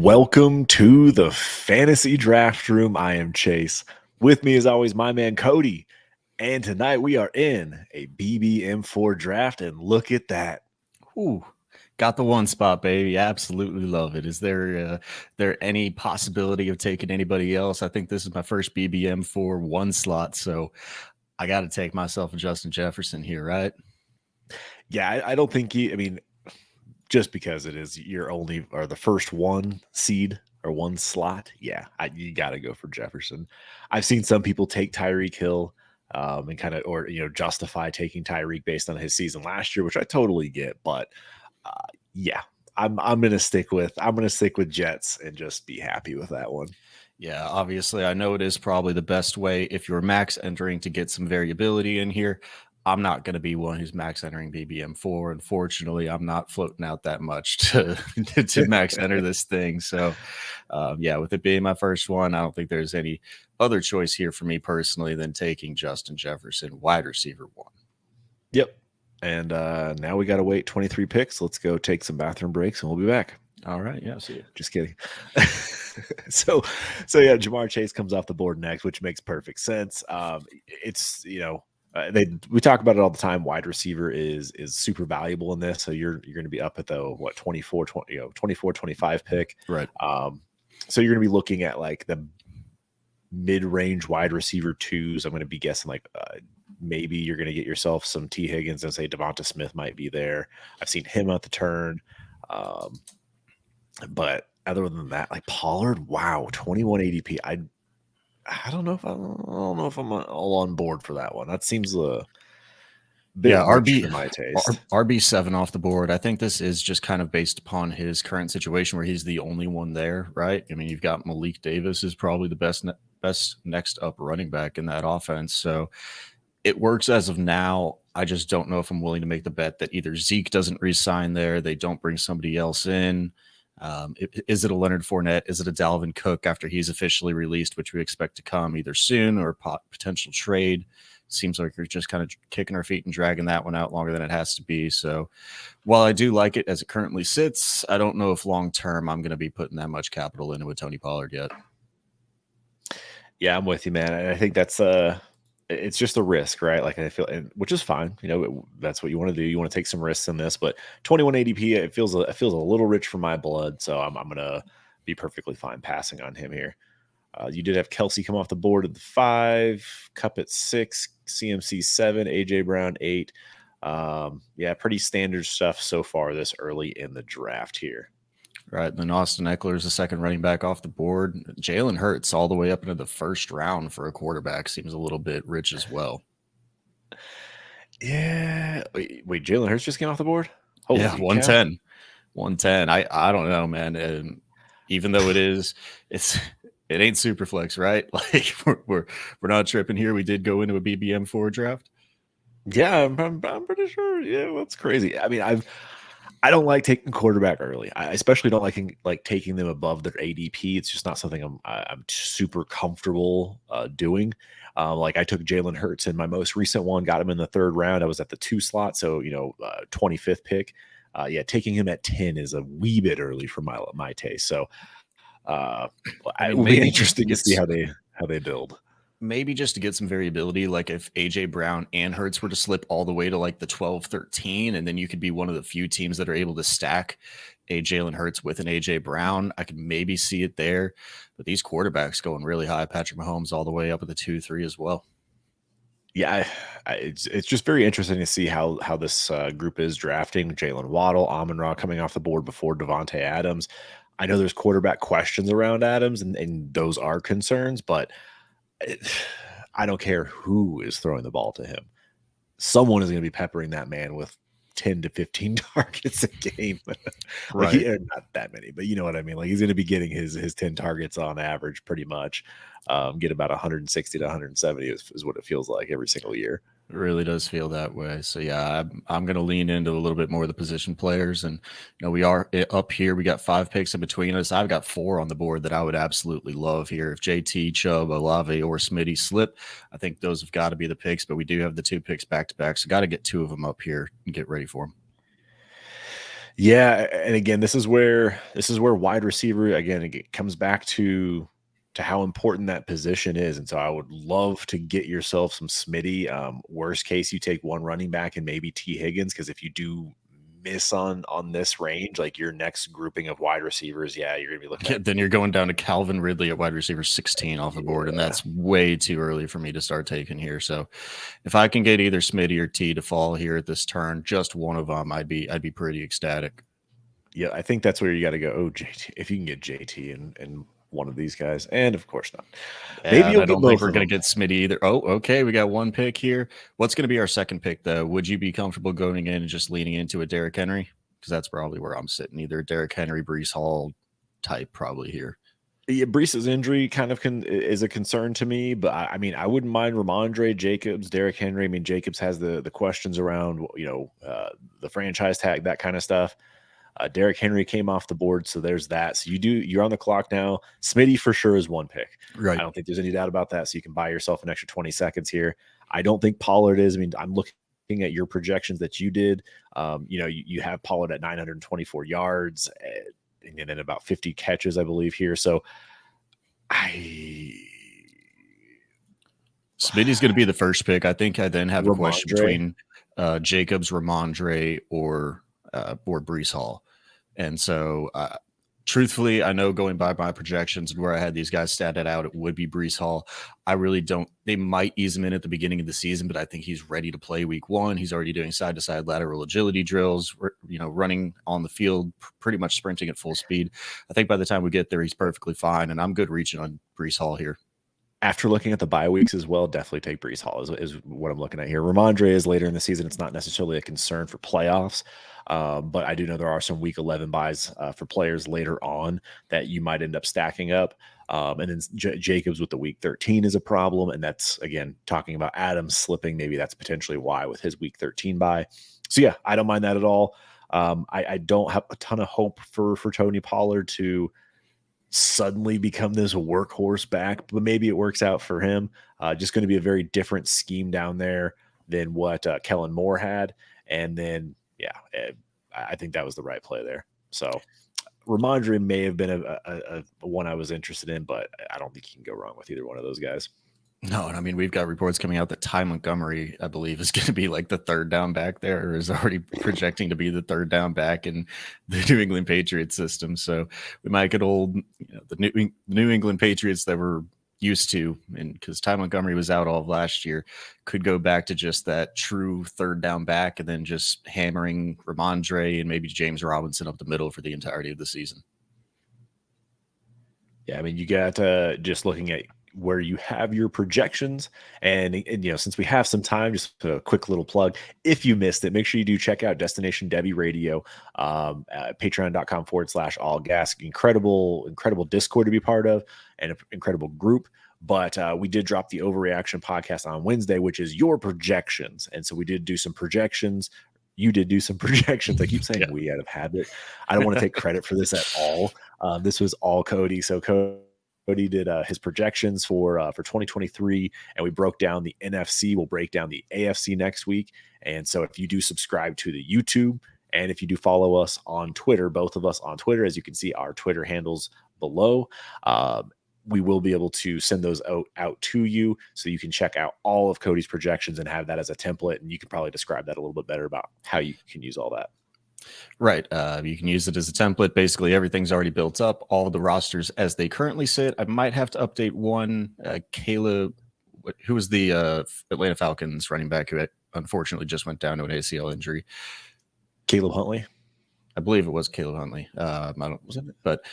Welcome to the Fantasy Draft Room. I am Chase. With me, as always, my man Cody. And tonight we are in a BBM4 draft, and look at that. Ooh, got the one spot, baby. Absolutely love it. Is there any possibility of taking anybody else? I think this is my first BBM for one slot, so I got to take myself a Justin Jefferson here, right? Yeah, I don't think just because it is your only or the first one seed or one slot, you got to go for Jefferson. I've seen some people take Tyreek Hill and kind of justify taking Tyreek based on his season last year, which I totally get. But yeah, I'm gonna stick with Jets and just be happy with that one. Yeah, obviously, I know it is probably the best way if you're max entering to get some variability in here. I'm not going to be one who's max entering BBM4. Unfortunately, I'm not floating out that much to max enter this thing. So, yeah, with it being my first one, I don't think there's any other choice here for me personally than taking Justin Jefferson, wide receiver one. Yep. And now we got to wait 23 picks. Let's go take some bathroom breaks and we'll be back. All right. Yeah. See you. Just kidding. so yeah, Jamar Chase comes off the board next, which makes perfect sense. It's we talk about it all the time. Wide receiver is super valuable in this. So you're going to be up at the 24, 25 pick. Right. So you're going to be looking at like the mid-range wide receiver twos. I'm going to be guessing like maybe you're going to get yourself some T Higgins and say Devonta Smith might be there. I've seen him at the turn. But other than that, like Pollard, wow, 21 ADP. I don't know if I'm all on board for that one. That seems a bit RB for my taste. RB7 off the board. I think this is just kind of based upon his current situation where he's the only one there, right? I mean, you've got Malik Davis is probably the best next up running back in that offense. So it works as of now. I just don't know if I'm willing to make the bet that either Zeke doesn't re-sign there, they don't bring somebody else in. Is it a Leonard Fournette? Is it a Dalvin Cook after he's officially released, which we expect to come either soon or potential trade? Seems like we're just kind of kicking our feet and dragging that one out longer than it has to be. So while I do like it as it currently sits, I don't know if long-term I'm going to be putting that much capital into a Tony Pollard yet. Yeah, I'm with you, man. And I think that's it's just a risk, right? Like I feel, which is fine. That's what you want to do. You want to take some risks in this, but 21 ADP, it feels a little rich for my blood. So I'm gonna be perfectly fine passing on him here. You did have Kelsey come off the board at the 5, Cup at 6, CMC 7, AJ Brown 8. Yeah, pretty standard stuff so far this early in the draft here. Right. And then Austin Eckler is the second running back off the board. Jalen Hurts all the way up into the first round for a quarterback seems a little bit rich as well. Yeah. Wait, Jalen Hurts just came off the board? Holy 110. Cow. 110. I don't know, man. And even though it ain't super flex, right? Like we're not tripping here. We did go into a BBM4 draft. Yeah, I'm pretty sure. Yeah, that's crazy. I mean, I don't like taking quarterback early. I especially don't like taking them above their ADP. It's just not something I'm super comfortable doing. Like I took Jalen Hurts in my most recent one, got him in the 3rd round. I was at the 2 slot, so 25th pick. Yeah, taking him at 10 is a wee bit early for my taste. So it will be interesting to see how they build. Maybe just to get some variability, like if AJ Brown and Hurts were to slip all the way to like the 12-13, and then you could be one of the few teams that are able to stack a Jalen Hurts with an AJ Brown. I could maybe see it there, but these quarterbacks going really high. Patrick Mahomes all the way up at the 2-3 as well. Yeah, it's just very interesting to see how this group is drafting. Jalen Waddle, Amon-Ra coming off the board before Devontae Adams. I know there's quarterback questions around Adams, and those are concerns, but I don't care who is throwing the ball to him. Someone is going to be peppering that man with 10 to 15 targets a game. Right. Not that many, but you know what I mean? Like he's going to be getting his 10 targets on average pretty much. Get about 160 to 170 is what it feels like every single year. It really does feel that way. So yeah, I'm going to lean into a little bit more of the position players, and we are up here. We got 5 picks in between us. I've got 4 on the board that I would absolutely love here. If JT, Chubb, Olave, or Smitty slip, I think those have got to be the picks. But we do have the 2 picks back to back, so got to get 2 of them up here and get ready for them. Yeah, and again, this is where wide receiver again it comes back to how important that position is, and so I would love to get yourself some Smitty. Worst case, you take one running back and maybe T Higgins because if you do miss on this range, like your next grouping of wide receivers, yeah, you're gonna be looking Yeah, at then you're going down to Calvin Ridley at wide receiver 16 off the board, and yeah, that's way too early for me to start taking here. So if I can get either Smitty or T to fall here at this turn, just one of them, I'd be pretty ecstatic. yeah. I think that's where you got to go. Oh, JT, if you can get JT and one of these guys, and of course not. Yeah, Maybe and you'll I get don't think both we're of going them. to get Smitty either. Oh, okay. We got one pick here. What's going to be our second pick, though? Would you be comfortable going in and just leaning into a Derrick Henry? Because that's probably where I'm sitting. Either Derrick Henry, Brees Hall type, probably here. Yeah, Brees's injury kind of is a concern to me, but I mean, I wouldn't mind Ramondre, Jacobs, Derrick Henry. I mean, Jacobs has the questions around, the franchise tag, that kind of stuff. Derrick Henry came off the board, so there's that. So you're on the clock now. Smitty for sure is one pick. I Right. don't think there's any doubt about that. So you can buy yourself an extra 20 seconds here. I don't think Pollard is. I mean, I'm looking at your projections that you did. You have Pollard at 924 yards and then about 50 catches, I believe here. So I Smitty's going to be the first pick. I think I then have a question Ramondre. between Jacobs, Ramondre, or Brees Hall. And so, truthfully, I know going by my projections and where I had these guys statted out, it would be Brees Hall. I really don't. They might ease him in at the beginning of the season, but I think he's ready to play week one. He's already doing side to side lateral agility drills, running on the field, pretty much sprinting at full speed. I think by the time we get there, he's perfectly fine. And I'm good reaching on Brees Hall here. After looking at the bye weeks as well, definitely take Brees Hall is what I'm looking at here. Ramondre is later in the season. It's not necessarily a concern for playoffs, but I do know there are some week 11 buys for players later on that you might end up stacking up. And then Jacobs with the week 13 is a problem. And that's, again, talking about Adams slipping. Maybe that's potentially why with his week 13 buy. So, yeah, I don't mind that at all. I don't have a ton of hope for Tony Pollard to suddenly become this workhorse back, but maybe it works out for him. Just going to be a very different scheme down there than what Kellen Moore had. And then, yeah, I think that was the right play there. So Ramondre may have been a one I was interested in, but I don't think you can go wrong with either one of those guys. No, and I mean, we've got reports coming out that Ty Montgomery, I believe, is going to be like the third down back there, or is already projecting to be the third down back in the New England Patriots system. So we might get the New England Patriots that we're used to, and because Ty Montgomery was out all of last year, could go back to just that true third down back and then just hammering Ramondre and maybe James Robinson up the middle for the entirety of the season. Yeah, I mean, you got just looking at where you have your projections, and since we have some time, just a quick little plug. If you missed it, make sure you do check out Destination Debbie Radio, patreon.com/all gas. Incredible Discord to be part of, and an incredible group. But we did drop the Overreaction podcast on Wednesday, which is your projections, and so we did do some projections. You did do some projections. I keep saying Yeah. we out of habit. I don't want to take credit for this at all. This was all Cody. So Cody did his projections for 2023, and we broke down the NFC. We'll break down the AFC next week. And so if you do subscribe to the YouTube, and if you do follow us on Twitter, both of us on Twitter, as you can see our Twitter handles below, we will be able to send those out to you so you can check out all of Cody's projections and have that as a template. And you can probably describe that a little bit better about how you can use all that. Right. You can use it as a template. Basically, everything's already built up. All of the rosters as they currently sit. I might have to update one. Caleb, who was the Atlanta Falcons running back who unfortunately just went down to an ACL injury. Caleb Huntley. I believe it was Caleb Huntley. I don't, Was it? but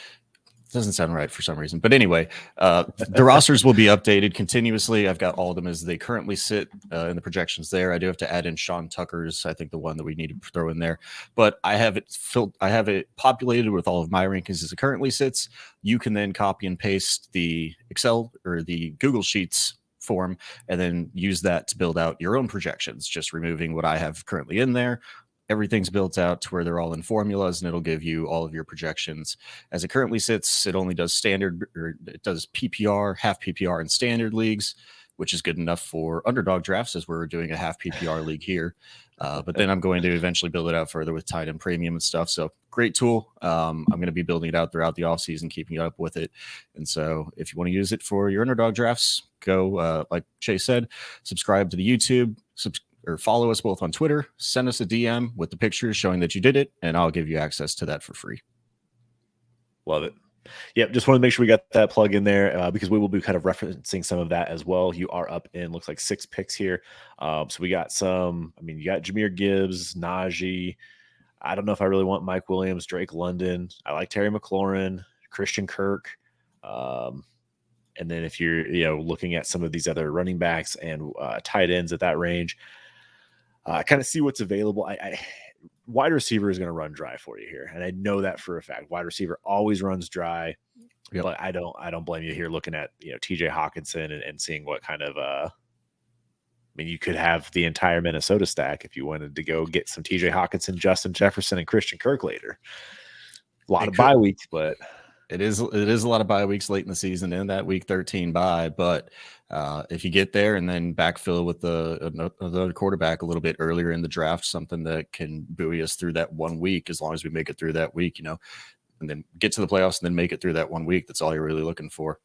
doesn't sound right for some reason. But anyway, the rosters will be updated continuously. I've got all of them as they currently sit in the projections there. I do have to add in Sean Tucker's, I think the one that we need to throw in there. But I have it populated with all of my rankings as it currently sits. You can then copy and paste the Excel or the Google Sheets form and then use that to build out your own projections, just removing what I have currently in there. Everything's built out to where they're all in formulas, and it'll give you all of your projections. As it currently sits, it only does standard, or it does PPR, half PPR, and standard leagues. which is good enough for underdog drafts as we're doing a half PPR league here. But then I'm going to eventually build it out further with tight end premium and stuff. So great tool. I'm going to be building it out throughout the offseason, keeping up with it. And so if you want to use it for your underdog drafts, go, like Chase said, subscribe to the YouTube, or follow us both on Twitter, send us a DM with the pictures showing that you did it, and I'll give you access to that for free. Love it. Yep, just want to make sure we got that plug in there because we will be kind of referencing some of that as well. You are up in, looks like 6 picks here. So we got some, I mean, you got Jahmyr Gibbs, Najee. I don't know if I really want Mike Williams, Drake London. I like Terry McLaurin, Christian Kirk. And then if you're, looking at some of these other running backs and tight ends at that range, kind of see what's available. Wide receiver is going to run dry for you here, and I know that for a fact. Wide receiver always runs dry. Yep. But I don't blame you here looking at TJ Hawkinson and seeing what kind of I mean, you could have the entire Minnesota stack if you wanted to go get some TJ Hawkinson, Justin Jefferson, and Christian Kirk later. A lot of bye weeks, but it is a lot of bye weeks late in the season and that week 13 bye. But if you get there and then backfill with another quarterback a little bit earlier in the draft, something that can buoy us through that 1 week, as long as we make it through that week, and then get to the playoffs and then make it through that 1 week. That's all you're really looking for.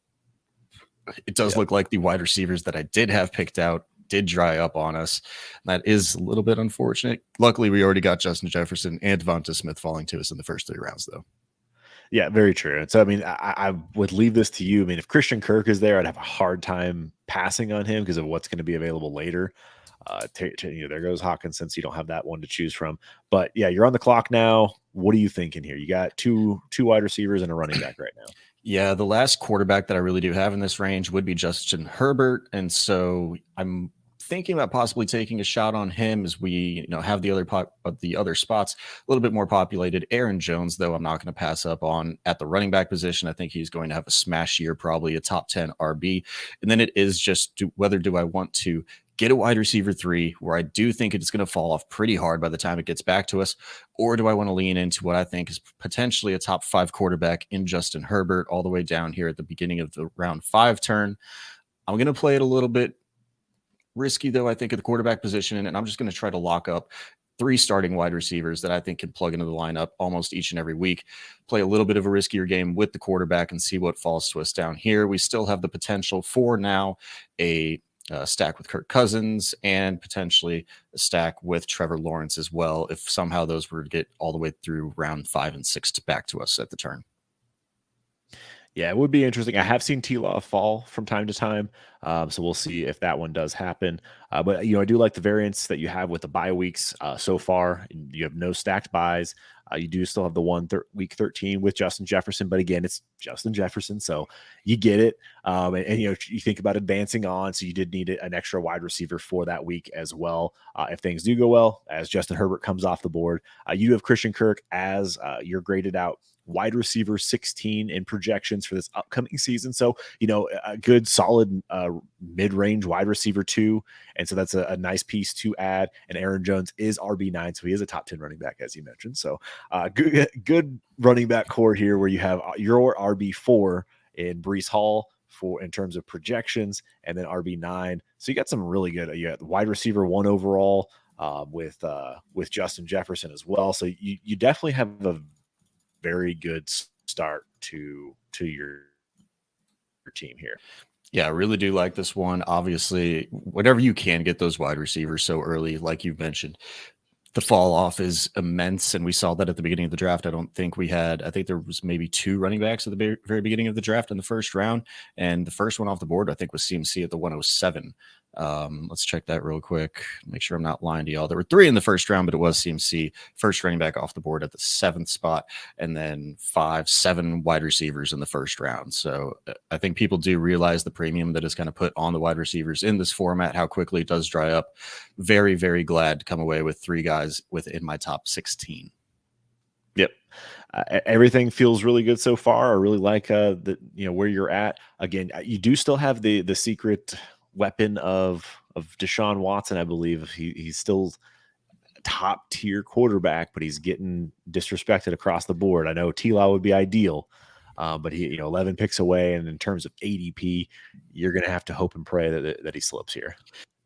It does look like the wide receivers that I did have picked out did dry up on us. That is a little bit unfortunate. Luckily, we already got Justin Jefferson and Devonta Smith falling to us in the first 3 rounds, though. Yeah, very true. And so, I mean, I would leave this to you. I mean, if Christian Kirk is there, I'd have a hard time passing on him because of what's going to be available later. There goes Hawkins, since you don't have that one to choose from. But yeah, you're on the clock now. What are you thinking here? You got two wide receivers and a running back right now. Yeah, the last quarterback that I really do have in this range would be Justin Herbert. And so I'm thinking about possibly taking a shot on him as we have the other spots a little bit more populated. Aaron Jones, though, I'm not going to pass up on at the running back position. I think he's going to have a smash year, probably a top 10 RB. And then it is just whether do I want to get a wide receiver 3 where I do think it's going to fall off pretty hard by the time it gets back to us, or do I want to lean into what I think is potentially a top 5 quarterback in Justin Herbert all the way down here at the beginning of the round 5 turn. I'm going to play it a little bit risky, though, I think, at the quarterback position, and I'm just going to try to lock up 3 starting wide receivers that I think can plug into the lineup almost each and every week. Play a little bit of a riskier game with the quarterback and see what falls to us down here. We still have the potential for now a stack with Kirk Cousins and potentially a stack with Trevor Lawrence as well, if somehow those were to get all the way through round 5 and 6 back to us at the turn. Yeah, it would be interesting. I have seen T-Law fall from time to time, so we'll see if that one does happen. But I do like the variance that you have with the bye weeks so far. You have no stacked buys. You do still have the week 13 with Justin Jefferson, but again, it's Justin Jefferson, so you get it. And you think about advancing on, so you did need an extra wide receiver for that week as well. If things do go well, as Justin Herbert comes off the board, you have Christian Kirk as your graded out wide receiver 16 in projections for this upcoming season. So, a good solid mid-range wide receiver 2. And so that's a nice piece to add. And Aaron Jones is RB9. So he is a top 10 running back, as you mentioned. So good running back core here where you have your RB4 in Breece Hall in terms of projections, and then RB9. So you got some really good, you got wide receiver 1 overall with Justin Jefferson as well. So you definitely have a very good start to your team here. Yeah, I really do like this one. Obviously, whenever you can get those wide receivers so early, like you've mentioned, the fall off is immense. And we saw that at the beginning of the draft. I think there was maybe 2 running backs at the very beginning of the draft in the first round. And the first one off the board, I think, was CMC at the 107. Let's check that real quick. Make sure I'm not lying to y'all. There were 3 in the first round, but it was CMC, first running back off the board at the 7th spot, and then 7 wide receivers in the first round. So I think people do realize the premium that is kind of put on the wide receivers in this format, how quickly it does dry up. Very, very glad to come away with 3 guys within my top 16. Yep. Everything feels really good so far. I really like where you're at. Again, you do still have the secret weapon of Deshaun Watson. I believe he's still top tier quarterback, but he's getting disrespected across the board. I know T-Law would be ideal, But he, 11 picks away, and in terms of ADP, you're going to have to hope and pray that he slips here.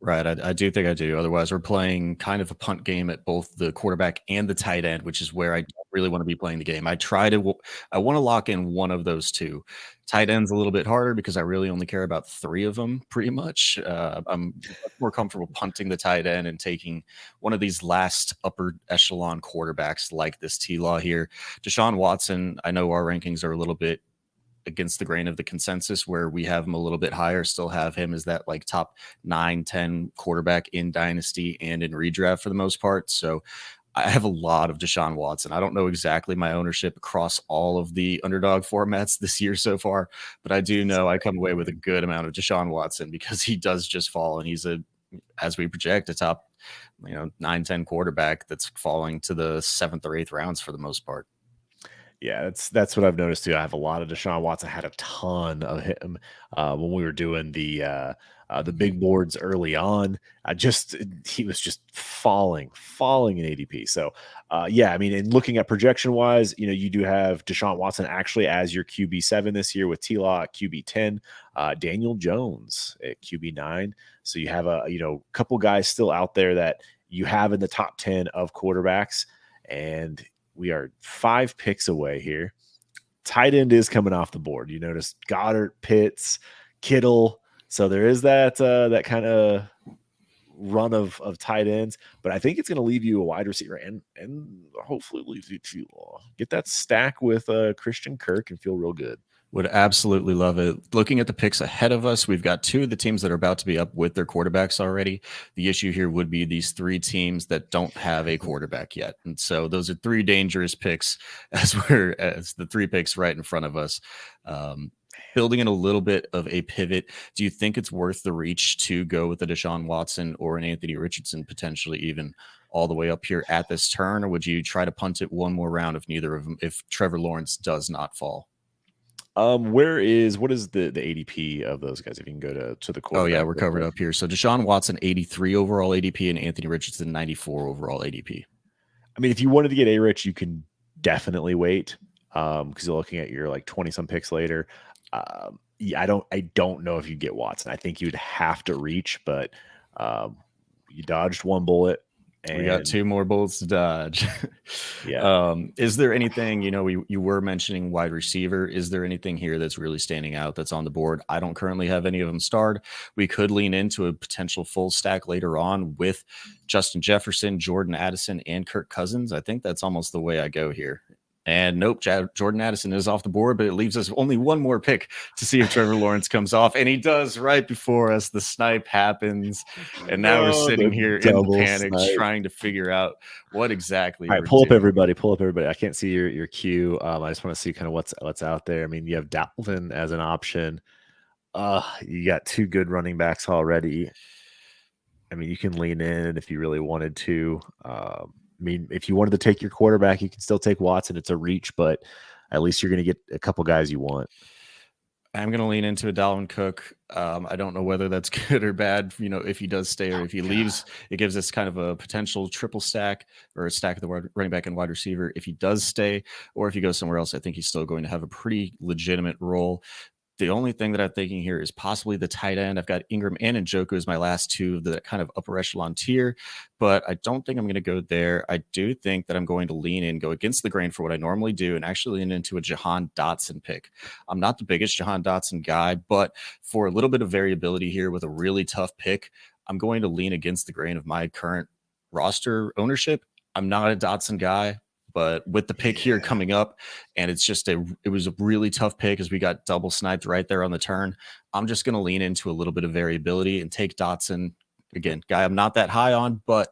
Right. I do think I do. Otherwise, we're playing kind of a punt game at both the quarterback and the tight end, which is where I don't really want to be playing the game. I want to lock in one of those two. Tight end's a little bit harder because I really only care about three of them pretty much. I'm much more comfortable punting the tight end and taking one of these last upper echelon quarterbacks like this T-Law here. Deshaun Watson, I know our rankings are a little bit against the grain of the consensus where we have him a little bit higher, still have him as that like top 9-10 quarterback in dynasty and in redraft for the most part. So I have a lot of Deshaun Watson. I don't know exactly my ownership across all of the underdog formats this year so far, but I do know I come away with a good amount of Deshaun Watson because he does just fall, and he's as we project, a top 9-10 quarterback that's falling to the 7th or 8th rounds for the most part. Yeah, that's what I've noticed too. I have a lot of Deshaun Watson. I had a ton of him when we were doing the big boards early on. He was just falling in ADP. So yeah, I mean, in looking at projection wise, you do have Deshaun Watson actually as your QB7 this year with T-Law at QB10, Daniel Jones at QB9. So you have a couple guys still out there that you have in the top 10 of quarterbacks, and we are 5 picks away here. Tight end is coming off the board. You notice Goddard, Pitts, Kittle. So there is that kind of run of tight ends, but I think it's going to leave you a wide receiver and hopefully leaves you to get that stack with Christian Kirk and feel real good. Would absolutely love it. Looking at the picks ahead of us, we've got 2 of the teams that are about to be up with their quarterbacks already. The issue here would be these 3 teams that don't have a quarterback yet. And so those are 3 dangerous picks as the 3 picks right in front of us. Building in a little bit of a pivot, do you think it's worth the reach to go with a Deshaun Watson or an Anthony Richardson, potentially even all the way up here at this turn? Or would you try to punt it one more round if Trevor Lawrence does not fall? What is the ADP of those guys? If you can go to the quarterback. Oh yeah, we're covered up here. So Deshaun Watson 83 overall ADP and Anthony Richardson 94 overall ADP. I mean, if you wanted to get A-Rich, you can definitely wait because you're looking at your like 20 some picks later. Yeah, I don't know if you get Watson. I think you'd have to reach, but you dodged one bullet. And we got 2 more bullets to dodge. Yeah. Is there anything, you were mentioning wide receiver. Is there anything here that's really standing out that's on the board? I don't currently have any of them starred. We could lean into a potential full stack later on with Justin Jefferson, Jordan Addison, and Kirk Cousins. I think that's almost the way I go here. And nope, Jordan Addison is off the board, but it leaves us only one more pick to see if Trevor Lawrence comes off. And he does right before us. The snipe happens. And now we're sitting here in panic trying to figure out what exactly. All right, pull up everybody. I can't see your queue. I just want to see kind of what's out there. I mean, you have Dalvin as an option. You got 2 good running backs already. I mean, you can lean in if you really wanted to. I mean, if you wanted to take your quarterback, you can still take Watson. It's a reach, but at least you're going to get a couple guys you want. I'm going to lean into a Dalvin Cook. I don't know whether that's good or bad, if he does stay or if he leaves. It gives us kind of a potential triple stack or a stack of the running back and wide receiver if he does stay, or if he goes somewhere else. I think he's still going to have a pretty legitimate role. The only thing that I'm thinking here is possibly the tight end. I've got Ingram and Njoku as my last 2 of the kind of upper echelon tier, but I don't think I'm going to go there. I do think that I'm going to lean in, go against the grain for what I normally do, and actually lean into a Jahan Dotson pick. I'm not the biggest Jahan Dotson guy, but for a little bit of variability here with a really tough pick, I'm going to lean against the grain of my current roster ownership. I'm not a Dotson guy, but with the pick here coming up, and it was a really tough pick as we got double sniped right there on the turn. I'm just going to lean into a little bit of variability and take Dotson. Again, guy I'm not that high on, but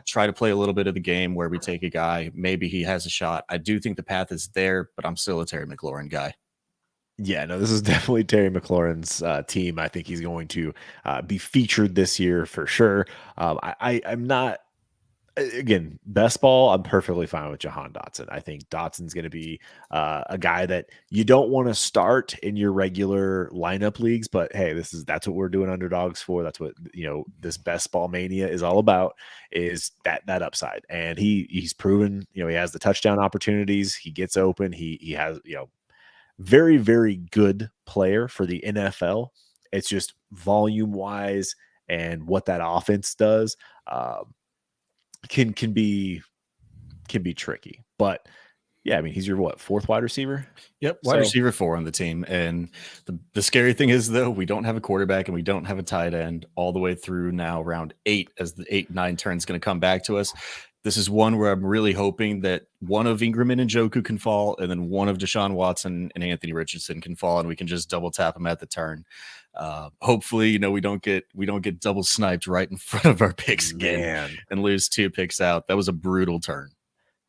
try to play a little bit of the game where we take a guy. Maybe he has a shot. I do think the path is there, but I'm still a Terry McLaurin guy. Yeah, no, this is definitely Terry McLaurin's team. I think he's going to be featured this year for sure. I'm not. Again, best ball, I'm perfectly fine with Jahan Dotson. I think Dotson's going to be a guy that you don't want to start in your regular lineup leagues, but hey, that's what we're doing underdogs for. That's what this best ball mania is all about, is that upside. And he's proven he has the touchdown opportunities. He gets open. He has very, very good player for the NFL. It's just volume wise and what that offense does um, can be tricky. But yeah, I mean, he's your what, fourth wide receiver? Yep, wide So receiver 4 on the team. And the scary thing is, though, we don't have a quarterback and we don't have a tight end all the way through now round 8, as the 8-9 turn is going to come back to us. This is one where I'm really hoping that one of Ingram and Njoku can fall, and then one of Deshaun Watson and Anthony Richardson can fall, and we can just double tap them at the turn. Hopefully, we don't get double sniped right in front of our picks again man, and lose 2 picks out. That was a brutal turn.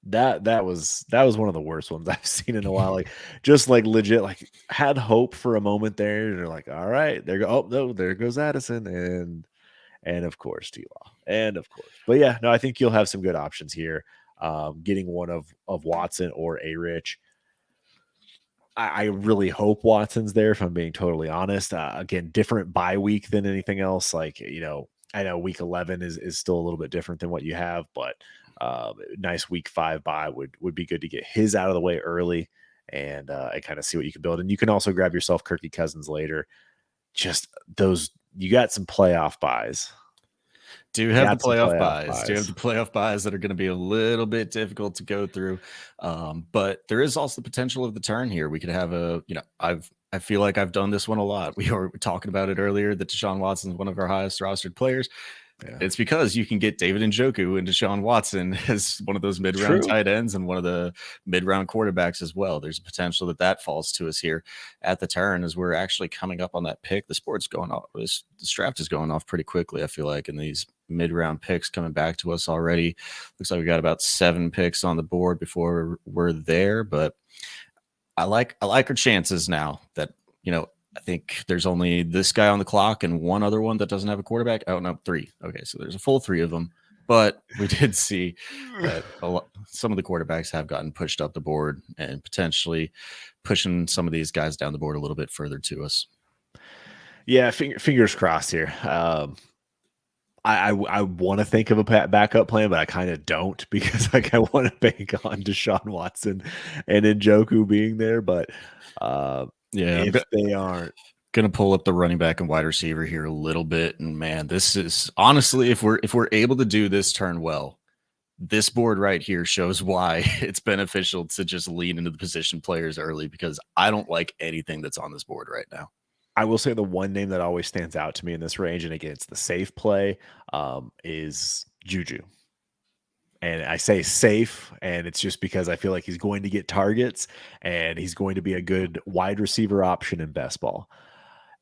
that was one of the worst ones I've seen in a while. Like just like legit, like had hope for a moment there. They're like, all right, there go. Oh no, there goes Addison, and of course T-Law, and of course. But yeah, no, I think you'll have some good options here. Getting one of Watson or A Rich. I really hope Watson's there, if I'm being totally honest. Again, different bye week than anything else. Like, I know week 11 is still a little bit different than what you have, but nice week 5 bye would be good to get his out of the way early and kind of see what you can build. And you can also grab yourself Kirky Cousins later. Just those, you got some playoff buys. Do have the Got some playoff playoff buys. Do have buys. the playoff buys that are going to be a little bit difficult to go through. But there is also the potential of the turn here. We could have I feel like I've done this one a lot. We were talking about it earlier that Deshaun Watson is one of our highest rostered players. Yeah. It's because you can get David Njoku and Deshaun Watson as one of those mid-round True. tight ends and one of the mid-round quarterbacks as well. There's a potential that falls to us here at the turn as we're actually coming up on that pick. The sport's going off. This draft is going off pretty quickly, I feel like, and these mid-round picks coming back to us already. Looks like we got about 7 picks on the board before we're there, but I like our chances now that, I think there's only this guy on the clock and one other one that doesn't have a quarterback. Oh, no, 3. Okay, so there's a full 3 of them. But we did see that some of the quarterbacks have gotten pushed up the board and potentially pushing some of these guys down the board a little bit further to us. Yeah, fingers crossed here. I want to think of a backup plan, but I kind of don't because like I want to bank on Deshaun Watson and Njoku being there. But Yeah, if they aren't, gonna pull up the running back and wide receiver here a little bit, and man, this is honestly, if we're able to do this turn well, this board right here shows why it's beneficial to just lean into the position players early, because I don't like anything that's on this board right now. I will say the one name that always stands out to me in this range, and again, it's the safe play, is Juju. And I say safe, and it's just because I feel like he's going to get targets and he's going to be a good wide receiver option in best ball.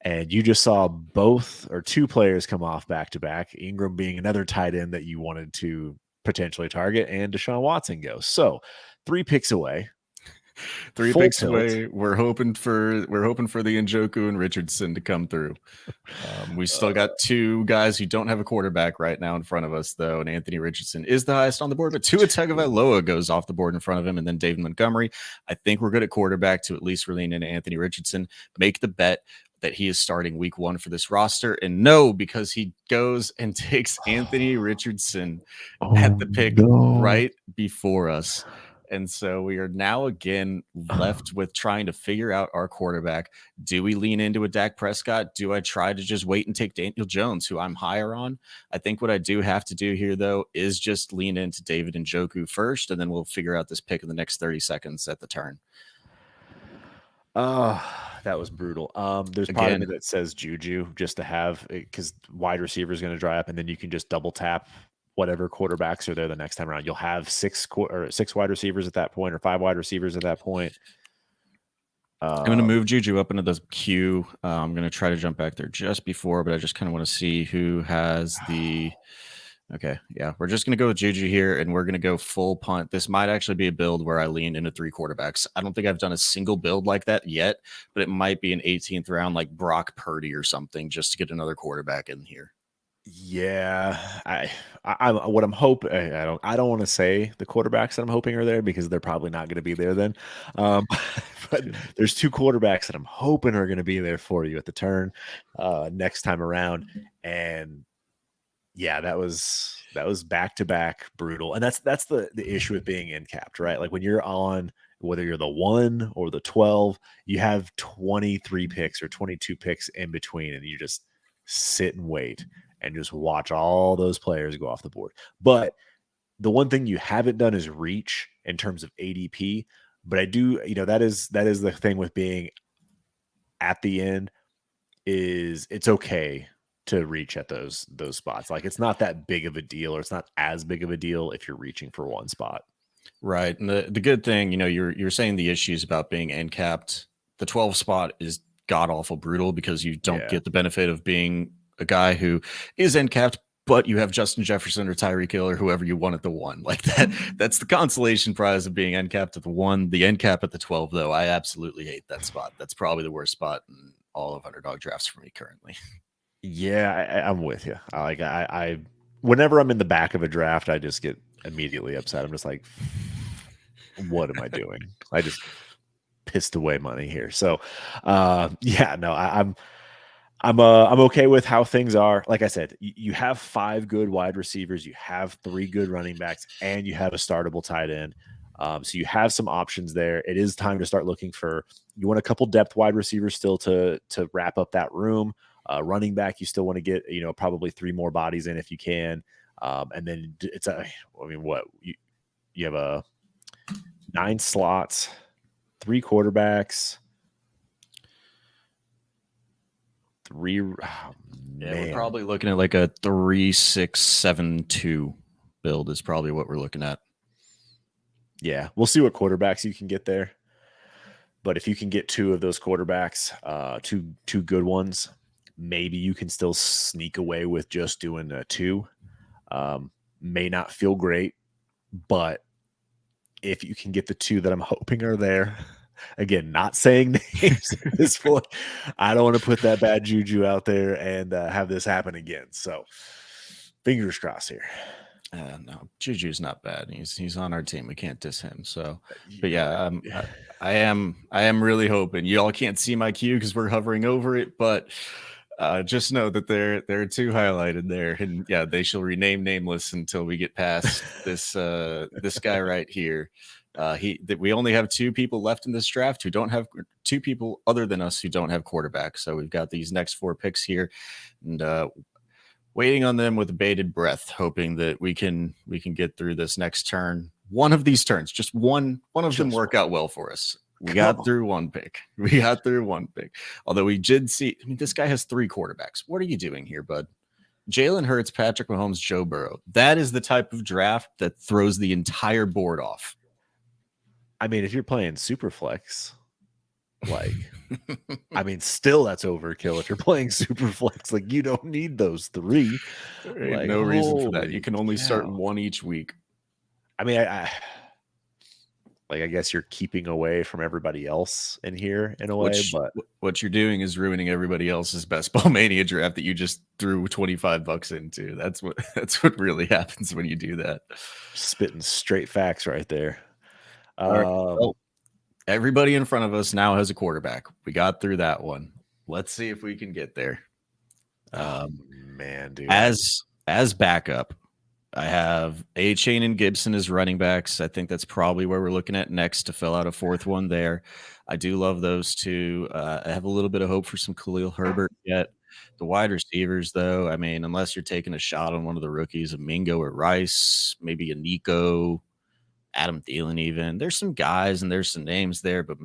And you just saw both or 2 players come off back to back, Ingram being another tight end that you wanted to potentially target, and Deshaun Watson goes. So 3 picks away. 3 Full picks tilt. away. We're hoping for the Njoku and Richardson to come through. We still got 2 guys who don't have a quarterback right now in front of us, though, and Anthony Richardson is the highest on the board, but Tua Tagovailoa goes off the board in front of him, and then David Montgomery. I think we're good at quarterback to at least lean into Anthony Richardson. Make the bet that he is starting week 1 for this roster, and no, because he goes and takes Anthony Richardson at Oh the pick no. right before us. And so we are now again left with trying to figure out our quarterback. Do we lean into a Dak Prescott? Do I try to just wait and take Daniel Jones, who I'm higher on? I think what I do have to do here, though, is just lean into David Njoku first, and then we'll figure out this pick in the next 30 seconds at the turn. That was brutal. There's part of me Again, that says Juju just to have, because wide receiver is going to dry up, and then you can just double tap whatever quarterbacks are there the next time around. You'll have 6 wide receivers at that point, or 5 wide receivers at that point. I'm going to move Juju up into the queue. I'm going to try to jump back there just before, but I just kind of want to see who has the. Okay, yeah, we're just going to go with Juju here, and we're going to go full punt. This might actually be a build where I lean into 3 quarterbacks. I don't think I've done a single build like that yet, but it might be an 18th round like Brock Purdy or something just to get another quarterback in here. Yeah, I what I'm hoping. I don't want to say the quarterbacks that I'm hoping are there because they're probably not going to be there then. But there's 2 quarterbacks that I'm hoping are going to be there for you at the turn next time around, and yeah, that was back to back brutal, and that's the issue with being in capped, right? Like when you're on whether you're the 1 or the 12, you have 23 picks or 22 picks in between, and you just sit and wait and just watch all those players go off the board. But the one thing you haven't done is reach in terms of ADP. But I do, that is the thing with being at the end, is it's okay to reach at those spots. Like, it's not that big of a deal, or it's not as big of a deal if you're reaching for one spot. Right. And the good thing, you're saying the issues about being end capped. The 12 spot is god awful brutal because you don't get the benefit of being a guy who is end capped, but you have Justin Jefferson or Tyreek Hill or whoever you want at the 1. Like that. That's the consolation prize of being end capped at the 1. The end cap at the 12, though, I absolutely hate that spot. That's probably the worst spot in all of Underdog drafts for me currently. Yeah, I'm with you. I whenever I'm in the back of a draft, I just get immediately upset. I'm just like, what am I doing? I just pissed away money here. So, yeah, no, I'm okay with how things are. Like I said, you have 5 good wide receivers, you have 3 good running backs, and you have a startable tight end. So you have some options there. It is time to start looking for. You want a couple depth wide receivers still to wrap up that room. Running back, you still want to get probably 3 more bodies in if you can. And then it's what you have a 9 slots, 3 quarterbacks. 3. Oh, yeah, man. we're probably looking at like a 3-6-7-2 build is probably what we're looking at. Yeah, we'll see what quarterbacks you can get there. But if you can get 2 of those quarterbacks, two good ones, maybe you can still sneak away with just doing a 2. May not feel great, but if you can get the 2 that I'm hoping are there, again, not saying names at this point, I don't want to put that bad juju out there and have this happen again. So fingers crossed here. No, Juju's not bad. He's on our team. We can't diss him. So, but yeah, I am really hoping. You all can't see my queue because we're hovering over it, but just know that there are 2 highlighted there, and yeah, they shall remain nameless until we get past this this guy right here. We only have 2 people left in this draft who don't have 2 people other than us who don't have quarterbacks. So we've got these next 4 picks here, and waiting on them with bated breath, hoping that we can get through this next turn. One of these turns, just one of them work out well for us. We got through one pick. Although we did see, this guy has 3 quarterbacks. What are you doing here, bud? Jalen Hurts, Patrick Mahomes, Joe Burrow. That is the type of draft that throws the entire board off. I mean, if you're playing Superflex, still that's overkill. If you're playing Superflex, like, you don't need those 3. Like, no reason for that. You can only start 1 each week. I mean, I guess you're keeping away from everybody else in here in a way, but what you're doing is ruining everybody else's best ball mania draft that you just threw $25 into. That's what really happens when you do that. Spitting straight facts right there. Well, everybody in front of us now has a quarterback. We got through that one. Let's see if we can get there. Man, dude. As backup, I have A-Chain and Gibson as running backs. I think that's probably where we're looking at next to fill out a 4th one there. I do love those 2. I have a little bit of hope for some Khalil Herbert yet. The wide receivers, though, I mean, unless you're taking a shot on one of the rookies, a Mingo or Rice, maybe a Nico, Adam Thielen even. There's some guys and there's some names there, but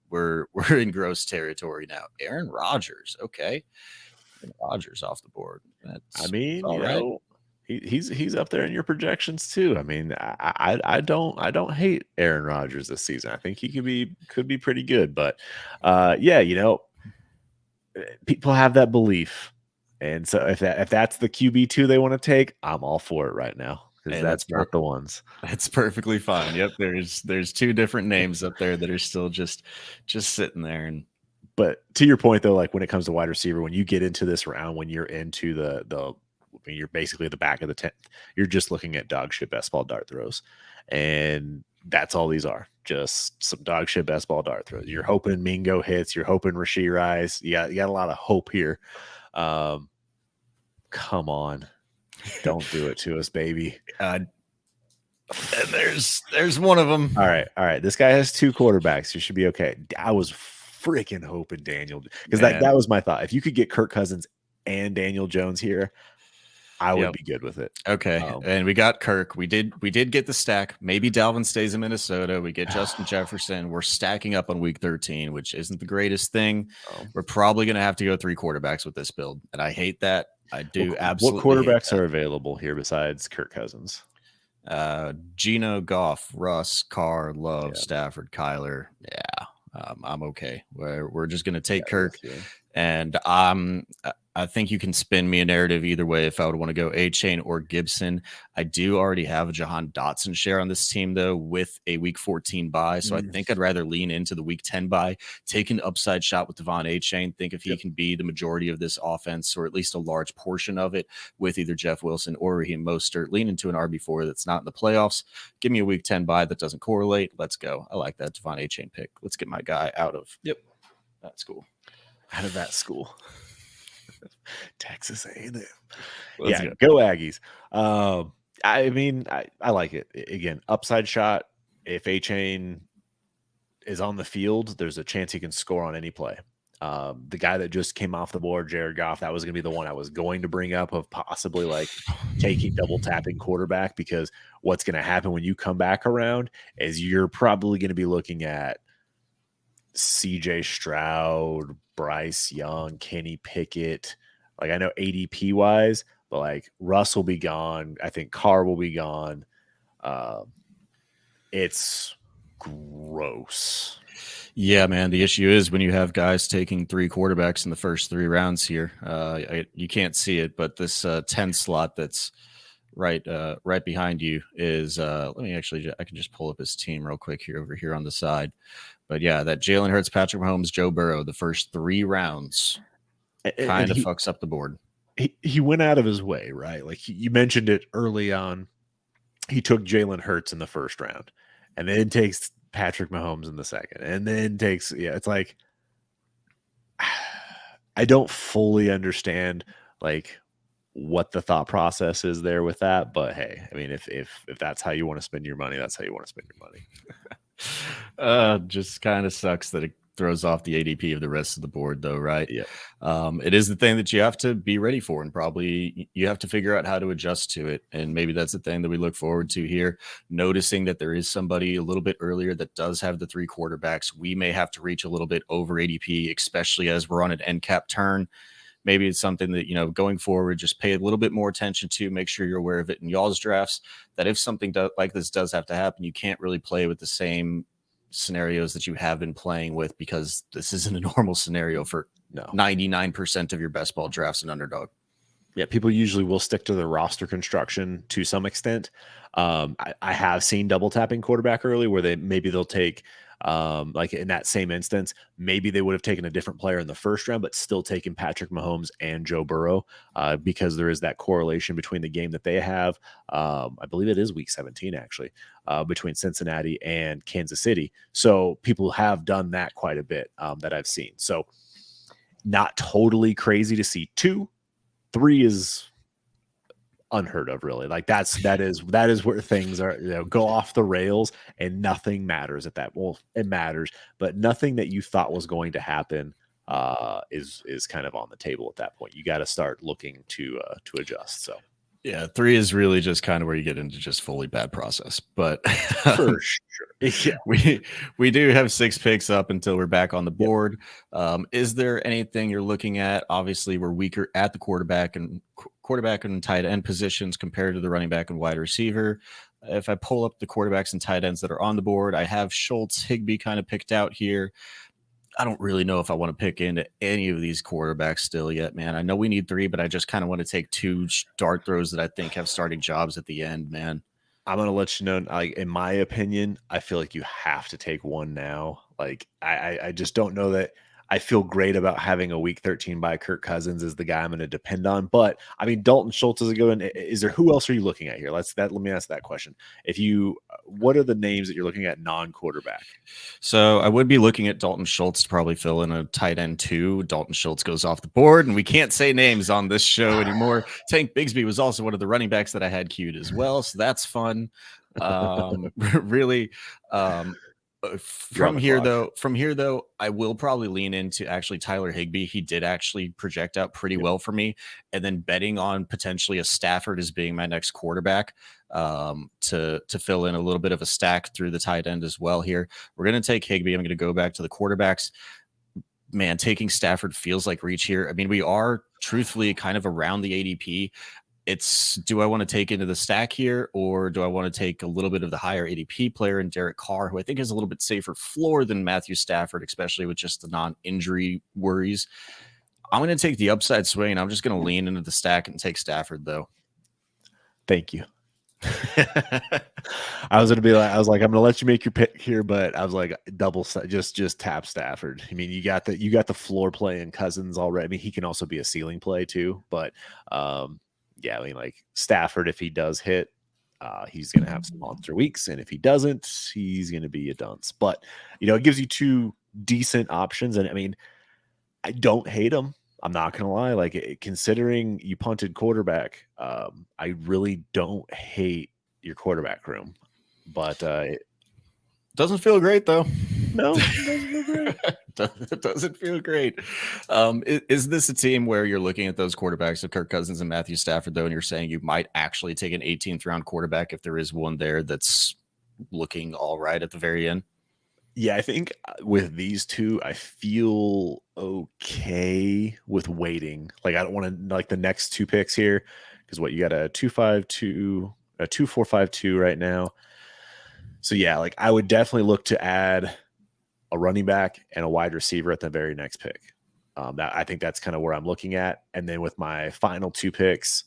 we're in gross territory now. Aaron Rodgers, okay. Aaron Rodgers off the board. He's up there in your projections too. I mean, I don't hate Aaron Rodgers this season. I think he could be pretty good. But yeah, people have that belief, and so if that's the QB2 they want to take, I'm all for it right now, because that's not the ones. That's perfectly fine. Yep, there's 2 different names up there that are still just sitting there. But to your point though, like when it comes to wide receiver, when you get into this round, when you're into you're basically at the back of the 10th, you're just looking at dog shit best ball dart throws, and that's all these are, just some dog shit best ball dart throws. You're hoping Mingo hits, you're hoping Rashee Rice. You got a lot of hope here. Come on, don't do it to us, baby. And there's one of them. All right. This guy has 2 quarterbacks. You should be okay. I was freaking hoping Daniel, because that was my thought. If you could get Kirk Cousins and Daniel Jones here, I would be good with it. Okay, and we got Kirk. We did get the stack. Maybe Dalvin stays in Minnesota. We get Justin Jefferson. We're stacking up on week 13, which isn't the greatest thing. We're probably going to have to go 3 quarterbacks with this build, and I hate that. I do absolutely. What quarterbacks are available here besides Kirk Cousins? Geno, Goff, Russ, Carr, Love, Stafford, Kyler. Yeah, I'm okay. We're just going to take Kirk, and I think you can spin me a narrative either way if I would want to go A-Chain or Gibson. I do already have a Jahan Dotson share on this team, though, with a week 14 bye. So I think I'd rather lean into the week 10 bye, take an upside shot with Devon A-Chain, think if he can be the majority of this offense, or at least a large portion of it, with either Jeff Wilson or Raheem Mostert, lean into an RB4 that's not in the playoffs. Give me a week 10 bye that doesn't correlate. Let's go. I like that Devon A-Chain pick. Let's get my guy out of that school. Out of that school. Texas A&M. Let's go Aggies. I mean, I like it. Again, upside shot. If A-Chain is on the field, there's a chance he can score on any play. The guy that just came off the board, Jared Goff, that was going to be the one I was going to bring up, of possibly like taking double tapping quarterback, because what's going to happen when you come back around is you're probably going to be looking at CJ Stroud, Bryce Young, Kenny Pickett. Like, I know ADP wise, but like Russ will be gone. I think Carr will be gone. It's gross. Yeah, man. The issue is when you have guys taking 3 quarterbacks in the first 3 rounds here, you can't see it, but this 10 slot that's right behind you is let me actually, I can just pull up his team real quick here over here on the side. But yeah, that Jalen Hurts, Patrick Mahomes, Joe Burrow, the first 3 rounds kind of fucks up the board. He went out of his way, right? Like you mentioned it early on. He took Jalen Hurts in the first round, and then takes Patrick Mahomes in the second, and then takes it's like I don't fully understand like what the thought process is there with that, but hey, I mean, if that's how you want to spend your money, that's how you want to spend your money. Just kind of sucks that it throws off the ADP of the rest of the board, though, right? Yeah. It is the thing that you have to be ready for, and probably you have to figure out how to adjust to it. And maybe that's the thing that we look forward to here, noticing that there is somebody a little bit earlier that does have the 3 quarterbacks. We may have to reach a little bit over ADP, especially as we're on an end cap turn. Maybe it's something that, going forward, just pay a little bit more attention to, make sure you're aware of it in y'all's drafts, that if something like this does have to happen, you can't really play with the same scenarios that you have been playing with, because this isn't a normal scenario for 99% of your best ball drafts in Underdog. Yeah, people usually will stick to their roster construction to some extent. I have seen double tapping quarterback early where they'll take like in that same instance, maybe they would have taken a different player in the first round, but still taken Patrick Mahomes and Joe Burrow because there is that correlation between the game that they have. I believe it is week 17, actually, between Cincinnati and Kansas City. So people have done that quite a bit that I've seen. So not totally crazy to see 2. 3 is unheard of, really. Like that is where things are, go off the rails and nothing matters at that. Well, it matters, but nothing that you thought was going to happen is kind of on the table at that point. You got to start looking to adjust. So yeah, 3 is really just kind of where you get into just fully bad process. But for sure, yeah. we do have 6 picks up until we're back on the board. Is there anything you're looking at? Obviously, we're weaker at the quarterback and tight end positions compared to the running back and wide receiver. If I pull up the quarterbacks and tight ends that are on the board, I have Schultz, Higbee kind of picked out here. I don't really know if I want to pick into any of these quarterbacks still yet, man. I know we need 3, but I just kind of want to take 2 dart throws that I think have starting jobs at the end, man. I'm going to let you know, like, in my opinion, I feel like you have to take 1 now. Like, I just don't know that I feel great about having a week 13 by Kirk Cousins as the guy I'm going to depend on. But I mean, Dalton Schultz is a good one. Is there, who else are you looking at here? Let me ask that question. What are the names that you're looking at non-quarterback? So I would be looking at Dalton Schultz to probably fill in a tight end 2. Dalton Schultz goes off the board, and we can't say names on this show anymore. Tank Bigsby was also one of the running backs that I had queued as well, so that's fun. Really, You're on the clock. from here though, I will probably lean into actually Tyler Higbee. He did actually project out pretty Yep. well for me, and then betting on potentially a Stafford as being my next quarterback, to fill in a little bit of a stack through the tight end as well. Here, we're gonna take Higbee. I'm gonna go back to the quarterbacks. Man, taking Stafford feels like reach here. I mean, we are truthfully kind of around the ADP. It's, do I want to take into the stack here, or do I want to take a little bit of the higher ADP player in Derek Carr, who I think has a little bit safer floor than Matthew Stafford, especially with just the non-injury worries? I'm going to take the upside swing, and I'm just going to lean into the stack and take Stafford, though. Thank you. I was I'm gonna let you make your pick here, but I was like, just tap Stafford. I mean, you got the floor play in Cousins already. I mean, he can also be a ceiling play too, but yeah, I mean, like Stafford, if he does hit, he's gonna have some monster weeks, and if he doesn't, he's gonna be a dunce. But it gives you two decent options, and I mean, I don't hate them. I'm not gonna lie. Like considering you punted quarterback, I really don't hate your quarterback room. But Doesn't feel great though. no, it doesn't feel great. It doesn't feel great. Is this a team where you're looking at those quarterbacks of Kirk Cousins and Matthew Stafford, though, and you're saying you might actually take an 18th round quarterback if there is one there that's looking all right at the very end? Yeah, I think with these two, I feel okay with waiting. Like I don't want to like the next two picks here because what you got a 2.52, a 2.452 right now. So yeah, like I would definitely look to add a running back and a wide receiver at the very next pick. That I think that's kind of where I'm looking at. And then with my final two picks,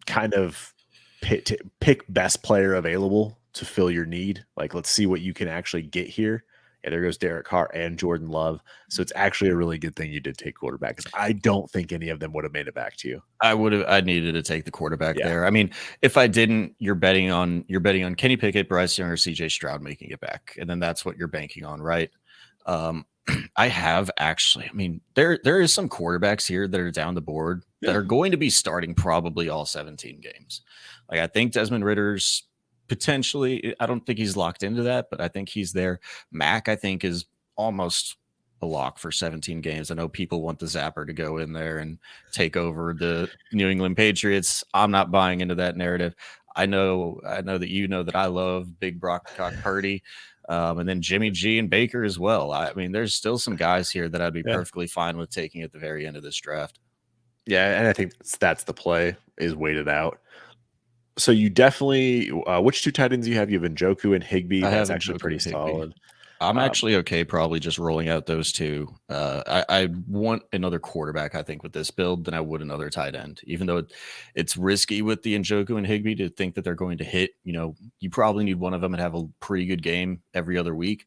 kind of pick best player available to fill your need. Like, let's see what you can actually get here. And there goes Derek Carr and Jordan Love. So it's actually a really good thing you did take quarterback because I don't think any of them would have made it back to you. I needed to take the quarterback there. I mean, if I didn't, you're betting on Kenny Pickett, Bryce Young, or CJ Stroud making it back. And then that's what you're banking on, right? I have actually, I mean, there is some quarterbacks here that are down the board that are going to be starting probably all 17 games. Like I think Desmond Ritter's potentially, I don't think he's locked into that, but I think he's there. Mac, I think, is almost a lock for 17 games. I know people want the Zapper to go in there and take over the New England Patriots. I'm not buying into that narrative. I know that you know that I love Big Brock Purdy. And then Jimmy G and Baker as well. I mean, there's still some guys here that I'd be perfectly fine with taking at the very end of this draft. Yeah, and I think that's the play is wait it out. So you definitely which two tight ends you have? You have Njoku and Higbee. That's actually pretty solid. I'm actually okay probably just rolling out those two. I want another quarterback, I think, with this build than I would another tight end, even though it's risky with the Njoku and Higbee to think that they're going to hit. You probably need one of them and have a pretty good game every other week.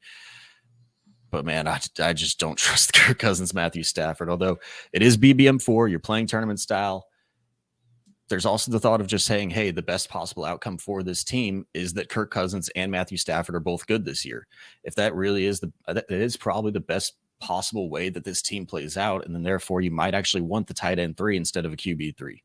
But, man, I just don't trust Kirk Cousins, Matthew Stafford, although it is BBM4. You're playing tournament style. There's also the thought of just saying, hey, the best possible outcome for this team is that Kirk Cousins and Matthew Stafford are both good this year. If that really is that is probably the best possible way that this team plays out. And then therefore you might actually want the tight end 3 instead of a QB3.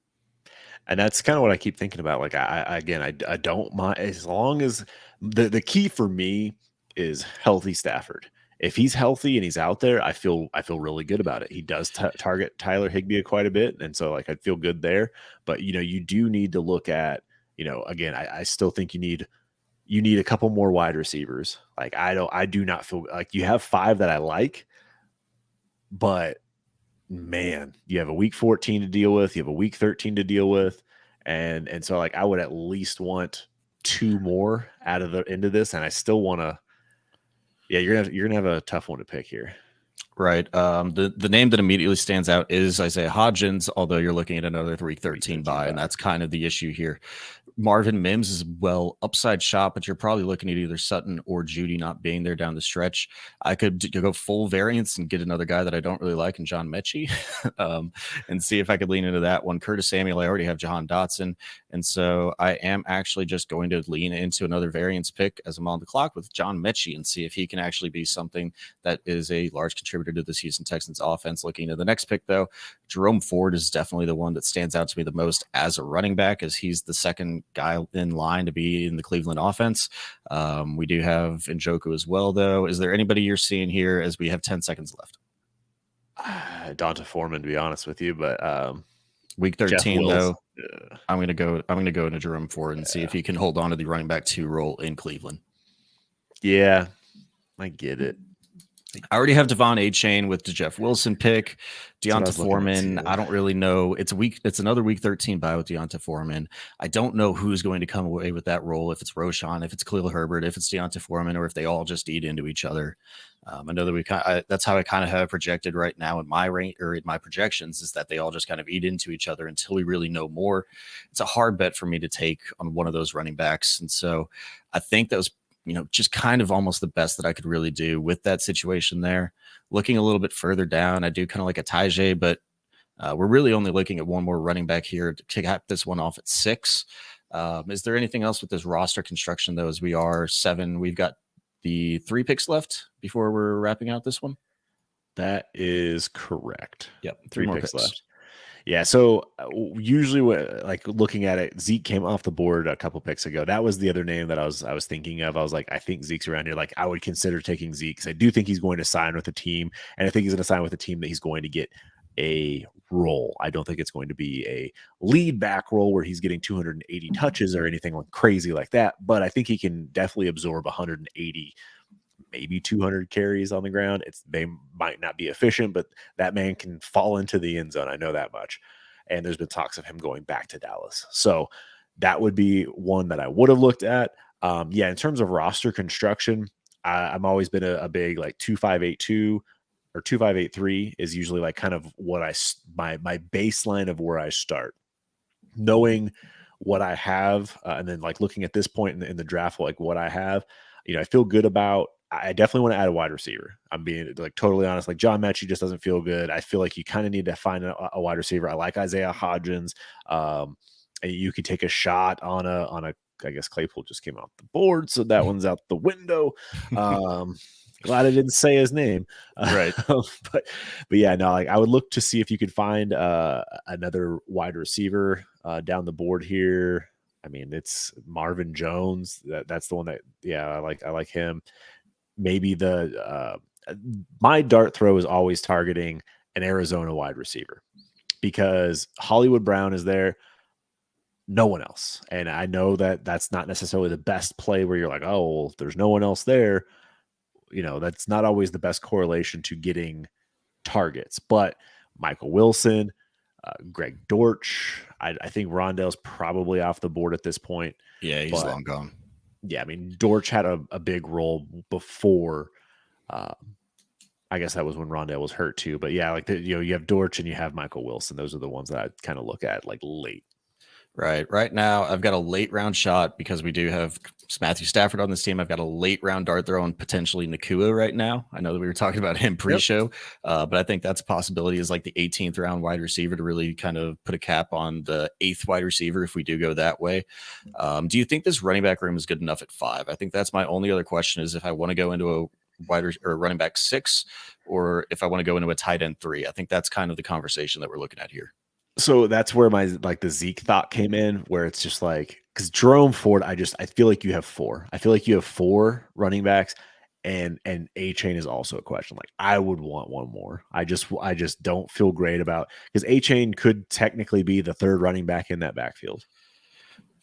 And that's kind of what I keep thinking about. Like, I don't mind as long as the key for me is healthy Stafford. If he's healthy and he's out there, I feel really good about it. He does target Tyler Higbee quite a bit, and so like I'd feel good there. But you do need to look at again. I still think you need a couple more wide receivers. Like I do not feel like you have 5 that I like, but man, you have a week 14 to deal with, you have a week 13 to deal with, and so like I would at least want 2 more out of the end of this, and I still want to. Yeah, you're gonna have a tough one to pick here. Right. The name that immediately stands out is Isaiah Hodgins, although you're looking at another week 13 bye, and that's kind of the issue here. Marvin Mims is upside shot, but you're probably looking at either Sutton or Judy not being there down the stretch. I could go full variance and get another guy that I don't really like in John Mechie and see if I could lean into that one. Curtis Samuel, I already have Jahan Dotson. And so I am actually just going to lean into another variance pick as I'm on the clock with John Mechie and see if he can actually be something that is a large contributor to this Houston Texans offense. Looking at the next pick, though, Jerome Ford is definitely the one that stands out to me the most as a running back, as he's the second guy in line to be in the Cleveland offense. We do have Njoku as well, though. Is there anybody you're seeing here as we have 10 seconds left? Donta Foreman, to be honest with you, but Week Jeff 13, Wills. though, I'm gonna go into Jerome Ford and see if he can hold on to the running back 2 role in Cleveland. Yeah, I get it. I already have Devon A-Chain with the Jeff Wilson pick. Deonta Foreman, I don't really know. It's another week 13 bye with Deonta Foreman. I don't know who's going to come away with that role, if it's Roshan, if it's Khalil Herbert, if it's Deonta Foreman, or if they all just eat into each other. I know that that's how I kind of have projected right now in my range or in my projections, is that they all just kind of eat into each other until we really know more. It's a hard bet for me to take on one of those running backs. And so I think that was, just kind of almost the best that I could really do with that situation there. Looking a little bit further down, I do kind of like a Tajay, but we're really only looking at one more running back here to cap this one off at 6. Is there anything else with this roster construction, though, as we are 7? We've got the 3 picks left before we're wrapping out this one. That is correct. Yep, 3 more picks left. Yeah, so usually, like looking at it, Zeke came off the board a couple picks ago. That was the other name that I was thinking of. I was like, I think Zeke's around here. Like, I would consider taking Zeke because I do think he's going to sign with a team, and I think he's going to sign with a team that he's going to get a role. I don't think it's going to be a lead back role where he's getting 280 touches or anything like crazy like that. But I think he can definitely absorb 180, maybe 200 carries on the ground. They might not be efficient, but that man can fall into the end zone. I know that much. And there's been talks of him going back to Dallas. So that would be one that I would have looked at. In terms of roster construction, I'm always been a big like 2582 or 2583 is usually like kind of what my baseline of where I start. Knowing what I have, and then like looking at this point in the draft, like what I have, I feel good about. I definitely want to add a wide receiver. I'm being like totally honest. Like John Mechie just doesn't feel good. I feel like you kind of need to find a wide receiver. I like Isaiah Hodgins. And you could take a shot on a. I guess Claypool just came off the board, so that one's out the window. Glad I didn't say his name, right? but yeah, no. Like I would look to see if you could find another wide receiver down the board here. I mean, it's Marvin Jones. That's the one that I like him. Maybe my dart throw is always targeting an Arizona wide receiver because Hollywood Brown is there. No one else. And I know that that's not necessarily the best play where you're like, oh, well, if there's no one else there, that's not always the best correlation to getting targets. But Michael Wilson, Greg Dortch, I think Rondell's probably off the board at this point. Yeah, he's long gone. Yeah, I mean, Dortch had a big role before. I guess that was when Rondell was hurt too. But yeah, like you have Dortch and you have Michael Wilson. Those are the ones that I kind of look at like late. Right now, I've got a late round shot because we do have Matthew Stafford on this team. I've got a late round dart throw and potentially Nakua right now. I know that we were talking about him pre-show, but I think that's a possibility is like the 18th round wide receiver to really kind of put a cap on the 8th wide receiver if we do go that way. Do you think this running back room is good enough at 5? I think that's my only other question is if I want to go into a running back 6 or if I want to go into a tight end 3. I think that's kind of the conversation that we're looking at here. So that's where my the Zeke thought came in, where it's just like because Jerome Ford, I feel like you have 4. I feel like you have 4 running backs, and A-Chain is also a question. Like I would want one more. I just don't feel great about because A-Chain could technically be the 3rd running back in that backfield.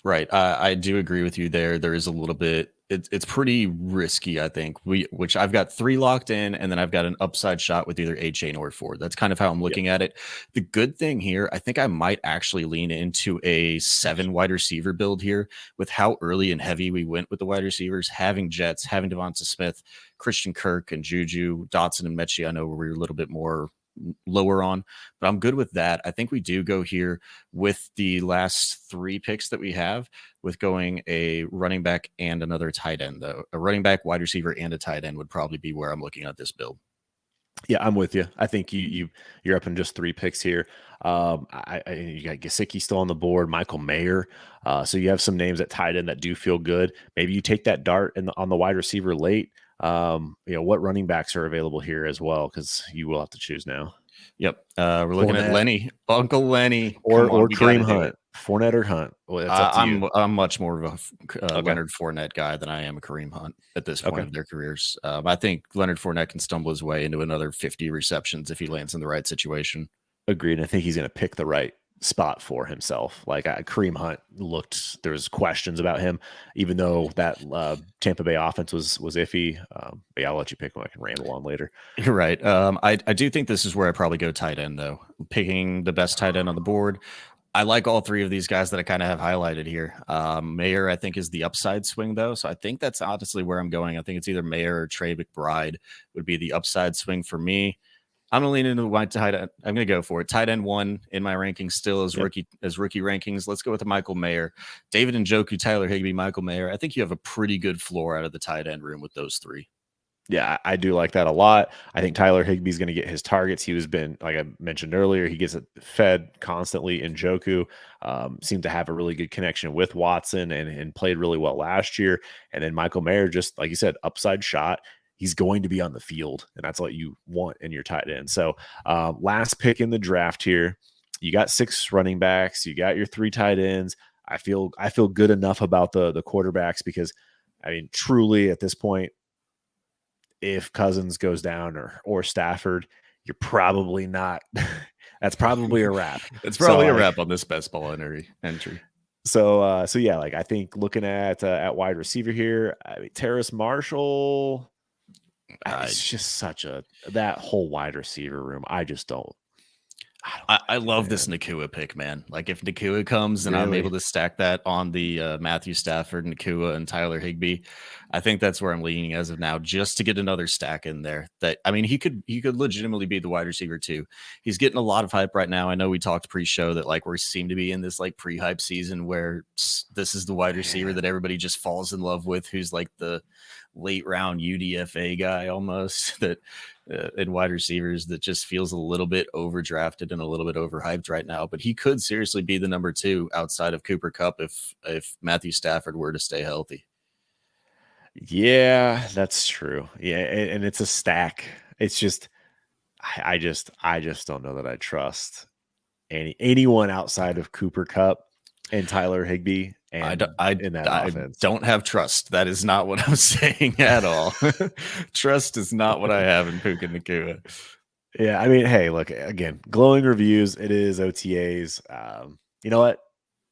Right. I do agree with you there. There is a little bit, it's pretty risky, I think. Which I've got 3 locked in, and then I've got an upside shot with either A-Chain or Ford. That's kind of how I'm looking at it. The good thing here, I think I might actually lean into a 7 wide receiver build here with how early and heavy we went with the wide receivers, having Jets, having Devonta Smith, Christian Kirk, and Juju, Dotson, and Mechie. I know we're a little bit more lower on, but I'm good with that. I think we do go here with the last 3 picks that we have with going a running back and another tight end, though. A running back, wide receiver, and a tight end would probably be where I'm looking at this build. Yeah, I'm with you. I think you're up in just 3 picks here. You got Gesicki still on the board, Michael Mayer. So you have some names at tight end that do feel good. Maybe you take that dart on the wide receiver late. What running backs are available here as well? Because you will have to choose now. Yep. We're looking at Fournette Lenny, Uncle Lenny. or Come on, or we got to Kareem do it. Hunt, Fournette or Hunt. Well, it's up to you. I'm much more of a Okay. Leonard Fournette guy than I am a Kareem Hunt at this point Okay. of their careers. I think Leonard Fournette can stumble his way into another 50 receptions if he lands in the right situation. Agreed. I think he's going to pick the right spot for himself. Like Kareem Hunt there's questions about him, even though that Tampa Bay offense was iffy. But yeah, I'll let you pick one. I can ramble on later. You're right. I do think this is where I probably go tight end, though. Picking the best tight end on the board. I like all three of these guys that I kind of have highlighted here. Mayer, I think, is the upside swing, though. So I think that's honestly where I'm going. I think it's either Mayer or Trey McBride would be the upside swing for me. I'm gonna lean into the wide tight end. I'm gonna go for it. Tight end 1 in my rankings still as Yep. rookie rankings. Let's go with the Michael Mayer, David Njoku, Tyler Higbee, Michael Mayer. I think you have a pretty good floor out of the tight end room with those three. Yeah, I do like that a lot. I think Tyler Higbee's going to get his targets. He was been, like I mentioned earlier, he gets it fed constantly. In Joku seemed to have a really good connection with Watson and played really well last year. And then Michael Mayer, just like you said, upside shot. He's going to be on the field, and that's what you want in your tight end. So last pick in the draft here, you got 6 running backs, you got your 3 tight ends. I feel good enough about the quarterbacks because, I mean, truly at this point, if Cousins goes down or Stafford, you're probably not. That's probably a wrap. It's So, probably a like, wrap on this best ball entry. So yeah, like I think looking at wide receiver here, I mean, Terrace Marshall, it's just such that whole wide receiver room. I just don't. I love this Nakua pick, man. Like if Nakua comes and I'm Really? able to stack that on the Matthew Stafford, Nakua, and Tyler Higbee, I think that's where I'm leaning as of now, just to get another stack in there. That I mean, he could legitimately be the wide receiver too. He's getting a lot of hype right now. I know we talked pre-show that like we seem to be in this like pre-hype season where this is the wide receiver that everybody just falls in love with, who's like the late round UDFA guy almost that in wide receivers that just feels a little bit overdrafted and a little bit overhyped right now. But he could seriously be the number 2 outside of Cooper Kupp if Matthew Stafford were to stay healthy. Yeah, that's true. Yeah, and it's a stack. It's just I just don't know that I trust anyone outside of Cooper Kupp and Tyler Higbee and in that I offense. don't have trust. That is not what I'm saying at all. Trust is not what I have in Puka Nakua. Yeah, I mean, hey, look, again, glowing reviews. It is OTAs. You know what?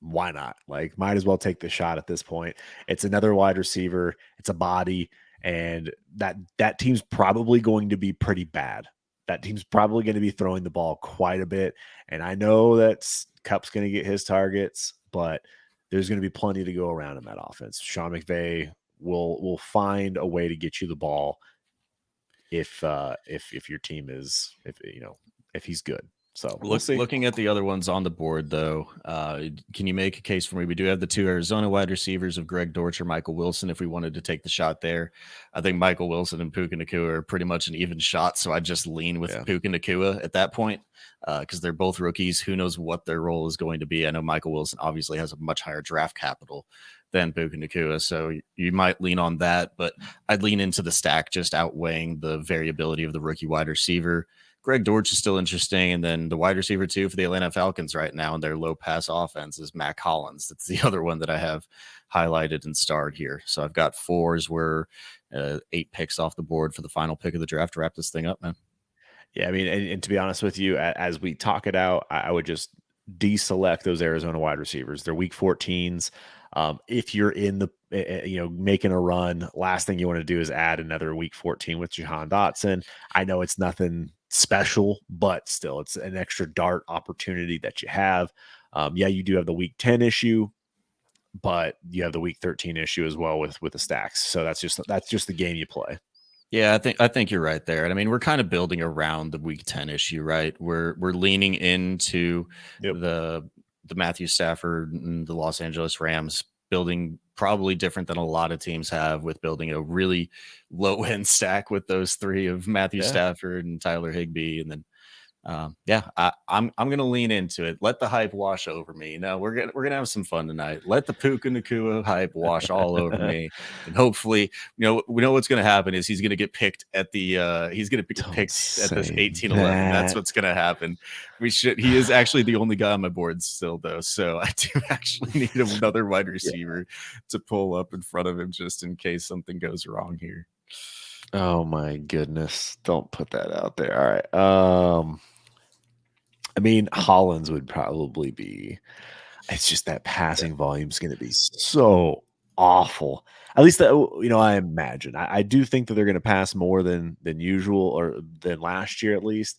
Why not? Like, might as well take the shot at this point. It's another wide receiver. It's a body, and that team's probably going to be pretty bad. That team's probably going to be throwing the ball quite a bit. And I know that Cup's going to get his targets, but there's going to be plenty to go around in that offense. Sean McVay will find a way to get you the ball if your team is if he's good. So we'll see. Looking at the other ones on the board, though, can you make a case for me? We do have the 2 Arizona wide receivers of Greg Dortch or Michael Wilson. If we wanted to take the shot there, I think Michael Wilson and Puka Nakua are pretty much an even shot. So I just lean with Puka Nakua at that point because they're both rookies. Who knows what their role is going to be? I know Michael Wilson obviously has a much higher draft capital than Puka Nakua, so you might lean on that. But I'd lean into the stack, just outweighing the variability of the rookie wide receiver. Greg Dortch is still interesting. And then the wide receiver, too, for the Atlanta Falcons right now in their low pass offense is Mac Hollins. That's the other one that I have highlighted and starred here. So I've got 4s where 8 picks off the board for the final pick of the draft to wrap this thing up, man. Yeah, I mean, and to be honest with you, as we talk it out, I would just deselect those Arizona wide receivers. They're week 14s. If you're in the, making a run, last thing you want to do is add another week 14 with Jahan Dotson. I know it's nothing special, but still, it's an extra dart opportunity that you have. Yeah, you do have the week 10 issue, but you have the week 13 issue as well with the stacks. So that's just the game you play. Yeah, I think you're right there. And I mean, we're kind of building around the week 10 issue, right? We're leaning into the Matthew Stafford and the Los Angeles Rams building probably different than a lot of teams have, with building a really low end stack with those three of Matthew Yeah. Stafford and Tyler Higbee. And then I'm gonna lean into it. Let the hype wash over me. No, we're gonna have some fun tonight. Let the Puka Nakua hype wash all over me, and hopefully, we know what's gonna happen is he's gonna get picked at the he's gonna get Don't picked at this say 18-11. That's that. what's gonna happen. He is actually the only guy on my board still though, so I do actually need another wide receiver to pull up in front of him just in case something goes wrong here. Oh my goodness. Don't put that out there. All right. I mean, Hollins would probably be. It's just that passing volume is going to be so awful. At least that I imagine. I do think that they're going to pass more than usual or than last year at least.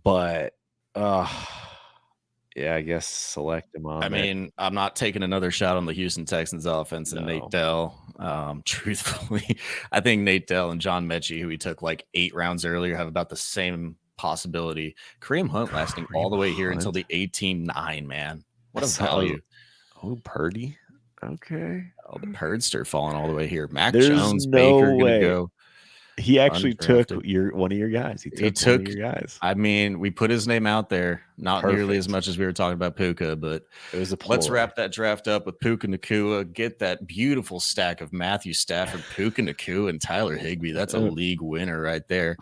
But yeah, I guess select him on I there. mean, I'm not taking another shot on the Houston Texans offense and Nate No. Dell. Truthfully, I think Nate Dell and John Mechie, who we took like 8 rounds earlier, have about the same possibility. Kareem Hunt lasting all the way here until the 18-9, man. What a value. Purdy. Okay. Oh, the Purdster falling all the way here. Mac There's Jones, no Baker going to way. go. He actually took undrafted. one of your guys. He He took one of took, your guys. I mean, we put his name out there, not nearly as Perfect. much as we were talking about Puka, but It was a let's ploy. wrap that draft up with Puka Nakua. Get that beautiful stack of Matthew Stafford, Puka Nakua, and Tyler Higbee. That's a league winner right there.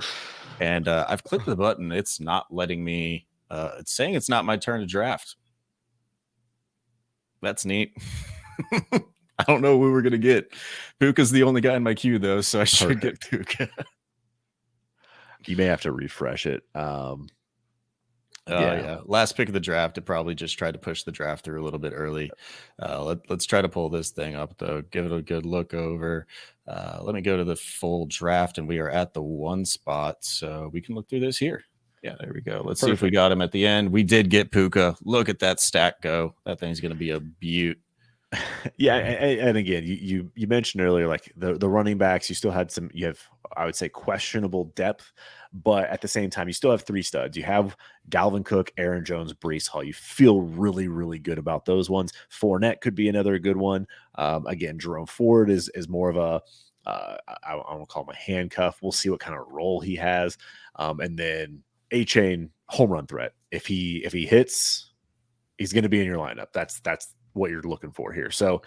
And I've clicked the button. It's not letting me. It's saying it's not my turn to draft. That's neat. I don't know who we're gonna get. Puka's the only guy in my queue though, so I should get Puka. You may have to refresh it. Yeah. Last pick of the draft. It probably just tried to push the draft through a little bit early. Let's try to pull this thing up though. Give it a good look over. Let me go to the full draft, and we are at the 1 spot, so we can look through this here. Yeah, there we go. Let's see if we got him at the end. We did get Puka. Look at that stack go. That thing's going to be a beaut. Yeah, and again, you mentioned earlier, like the running backs, you still had you have, I would say, questionable depth, but at the same time, you still have 3 studs. You have Dalvin Cook, Aaron Jones, Breece Hall. You feel really, really good about those ones. Fournette could be another good one. Again, Jerome Ford is more of a I want to call him a handcuff. We'll see what kind of role he has, and then A-Chain home run threat. If he hits, he's going to be in your lineup. That's what you're looking for here. So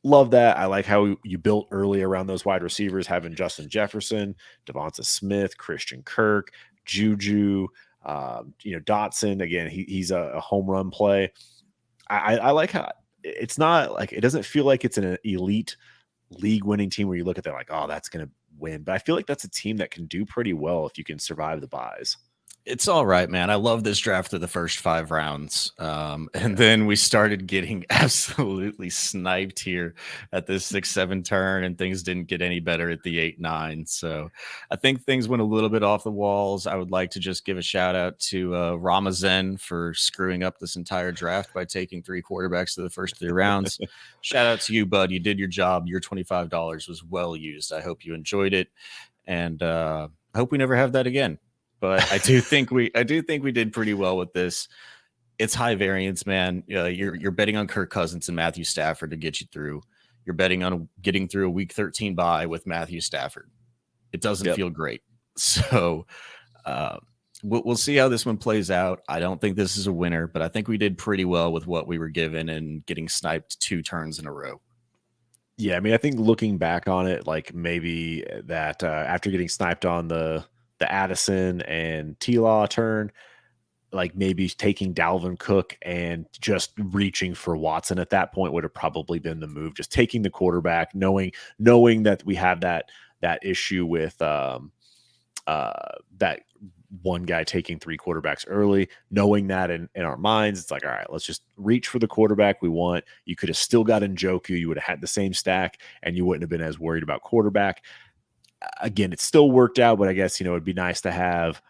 love that. I like how you built early around those wide receivers, having Justin Jefferson, Devonta Smith, Christian Kirk, Juju, Dotson. Again, he's a home run play. I like how it's not like, it doesn't feel like it's an elite league winning team where you look at that like, oh, that's going to win. But I feel like that's a team that can do pretty well if you can survive the buys. It's all right, man. I love this draft through the first 5 rounds. And then we started getting absolutely sniped here at this 6-7 turn, and things didn't get any better at the 8-9. So I think things went a little bit off the walls. I would like to just give a shout out to Ramazen for screwing up this entire draft by taking 3 quarterbacks to the first 3 rounds. Shout out to you, bud. You did your job. Your $25 was well used. I hope you enjoyed it. And I hope we never have that again. But I do think we did pretty well with this. It's high variance, man. You're betting on Kirk Cousins and Matthew Stafford to get you through. You're betting on getting through a week 13 bye with Matthew Stafford. It doesn't feel great. So we'll see how this one plays out. I don't think this is a winner, but I think we did pretty well with what we were given and getting sniped 2 turns in a row. Yeah, I mean, I think looking back on it, like maybe that after getting sniped on the Addison and T-Law turn, like maybe taking Dalvin Cook and just reaching for Watson at that point would have probably been the move. Just taking the quarterback, knowing that we have that issue with that one guy taking 3 quarterbacks early, knowing that in our minds, it's like, all right, let's just reach for the quarterback we want. You could have still got Njoku. You would have had the same stack and you wouldn't have been as worried about quarterback. Again, it still worked out, but I guess, it'd be nice to have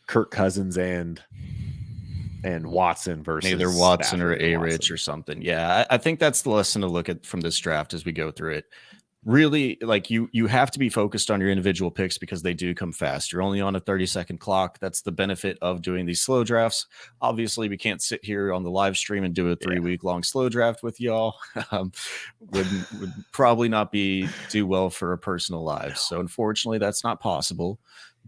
Kirk Cousins and Watson versus either Watson Stafford or A-Rich or something. Yeah, I think that's the lesson to look at from this draft as we go through it. really, like, you have to be focused on your individual picks because they do come fast. You're only on a 30-second clock. That's the benefit of doing these slow drafts. Obviously, we can't sit here on the live stream and do a 3-week long slow draft with y'all. Would probably not be do well for a personal lives. So unfortunately, that's not possible.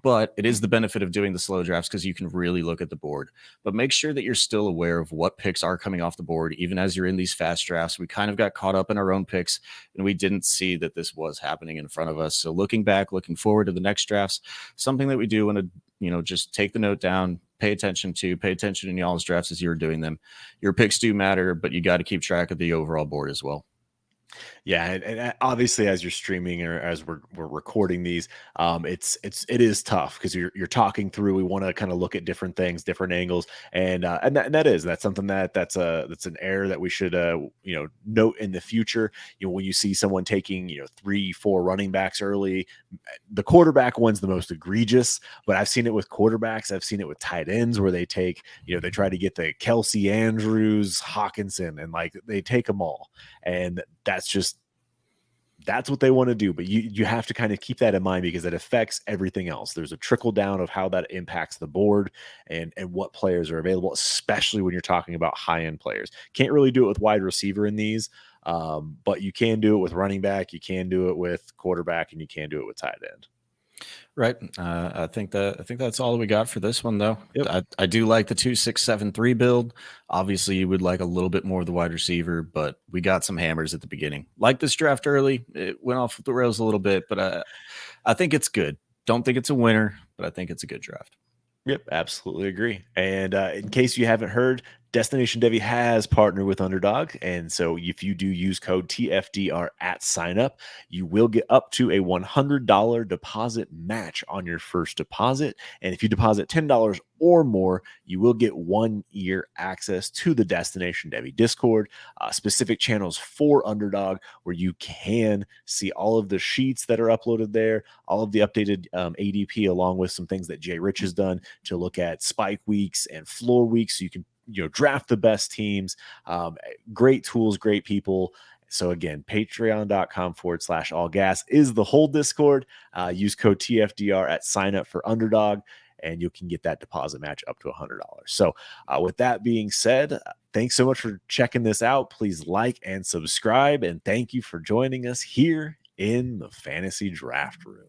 But it is the benefit of doing the slow drafts because you can really look at the board. But make sure that you're still aware of what picks are coming off the board, even as you're in these fast drafts. We kind of got caught up in our own picks and we didn't see that this was happening in front of us. So looking back, looking forward to the next drafts, something that we do want to, just take the note down, pay attention in y'all's drafts as you're doing them. Your picks do matter, but you got to keep track of the overall board as well. Yeah, and obviously, as you're streaming or as we're recording these, it is tough because you're talking through. We want to kind of look at different things, different angles, and that's something that's an error that we should note in the future. When you see someone taking 3-4 running backs early, the quarterback one's the most egregious. But I've seen it with quarterbacks. I've seen it with tight ends where they take they try to get the Kelsey, Andrews, Hawkinson, and like they take them all, and that's what they want to do. But you have to kind of keep that in mind because it affects everything else. There's a trickle down of how that impacts the board and what players are available, especially when you're talking about high end players. Can't really do it with wide receiver in these, but you can do it with running back, you can do it with quarterback, and you can do it with tight end. Right. I think that's all we got for this one, though. Yep. I do like the 2-6-7-3 build. Obviously, you would like a little bit more of the wide receiver, but we got some hammers at the beginning. Like this draft early, it went off the rails a little bit, but I think it's good. Don't think it's a winner, but I think it's a good draft. Yep, absolutely agree. And in case you haven't heard, Destination Devy has partnered with Underdog. And so if you do use code TFDR at sign up, you will get up to a $100 deposit match on your first deposit. And if you deposit $10 or more, you will get 1 year access to the Destination Devy Discord, specific channels for Underdog, where you can see all of the sheets that are uploaded there, all of the updated ADP, along with some things that Jay Rich has done to look at spike weeks and floor weeks. So you can draft the best teams. Great tools, great people. So again, patreon.com/all gas is the whole Discord. Use code TFDR at sign up for Underdog, and you can get that deposit match up to $100. So with that being said, thanks so much for checking this out. Please like and subscribe, and thank you for joining us here in the Fantasy Draft Room.